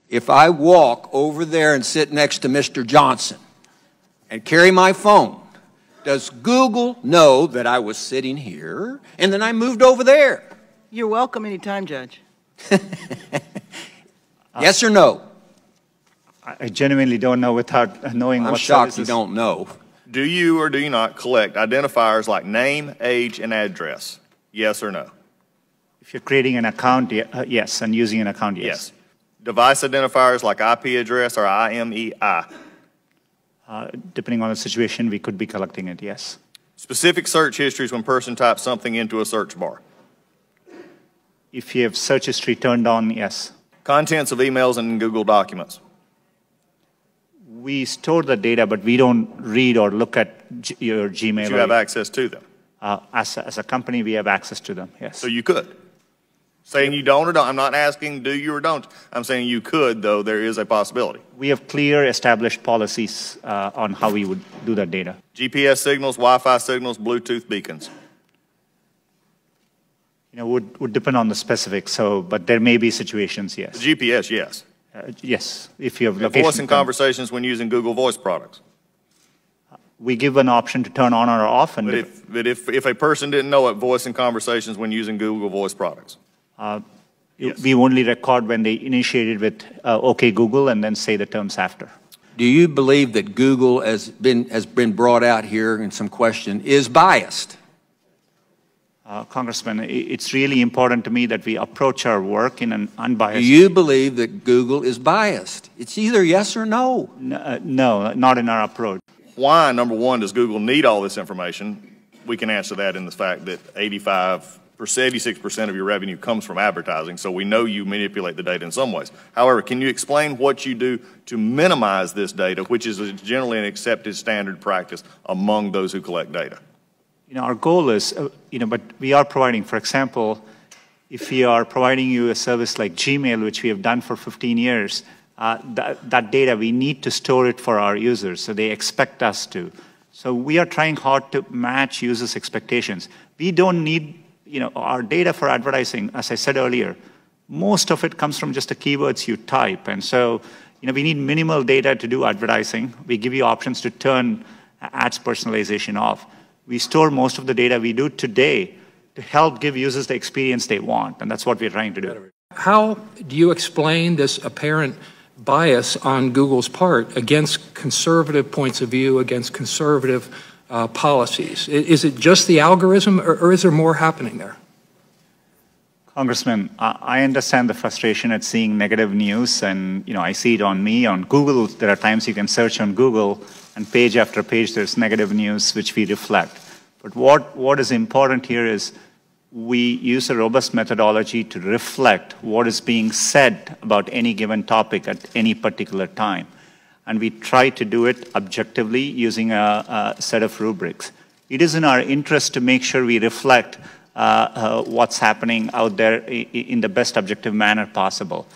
if I walk over there and sit next to Mr. Johnson and carry my phone, does Google know that I was sitting here and then I moved over there? You're welcome anytime, Judge. Yes or no? I genuinely don't know without knowing I'm what shocked services. you don't know. Do you or do you not collect identifiers like name, age, and address? Yes or no? If you're creating an account, yes, and using an account, yes. Yes. Device identifiers like IP address or IMEI? Depending on the situation, we could be collecting it, yes. Specific search histories when person types something into a search bar? If you have search history turned on, yes. Contents of emails and Google Documents? We store the data, but we don't read or look at your Gmail. But you have access to them? As a company, we have access to them, yes. So you could? Saying you don't or don't, I'm not asking do you or don't. I'm saying you could, though there is a possibility. We have clear established policies on how we would do that data. GPS signals, Wi-Fi signals, Bluetooth beacons? You know, would depend on the specifics, but there may be situations, yes. The GPS, yes. Yes, if you have And location. voice and conversations when using Google Voice products? We give an option to turn on or off. And But if a person didn't know it, voice and conversations when using Google Voice products? Yes. We only record when they initiated with OK Google and then say the terms after. Do you believe that Google has been brought out here in some question is biased? Congressman, it's really important to me that we approach our work in an unbiased. Do you believe that Google is biased? It's either yes or no. No, not in our approach. Why, number one, does Google need all this information? We can answer that in the fact that 86% of your revenue comes from advertising, so we know you manipulate the data in some ways. However, can you explain what you do to minimize this data, which is generally an accepted standard practice among those who collect data? You know, our goal is, but we are providing, for example, if we are providing you a service like Gmail, which we have done for 15 years, that data, we need to store it for our users, so they expect us to. So we are trying hard to match users' expectations. We don't need, our data for advertising, as I said earlier, most of it comes from just the keywords you type. And so, we need minimal data to do advertising. We give you options to turn ads personalization off. We store most of the data we do today to help give users the experience they want, and that's what we're trying to do. How do you explain this apparent bias on Google's part against conservative points of view, against conservative policies? Is it just the algorithm, or is there more happening there? Congressman, I understand the frustration at seeing negative news, and I see it on me, on Google. There are times you can search on Google, and page after page there's negative news which we reflect. But what is important here is we use a robust methodology to reflect what is being said about any given topic at any particular time. And we try to do it objectively using a set of rubrics. It is in our interest to make sure we reflect what's happening out there in the best objective manner possible.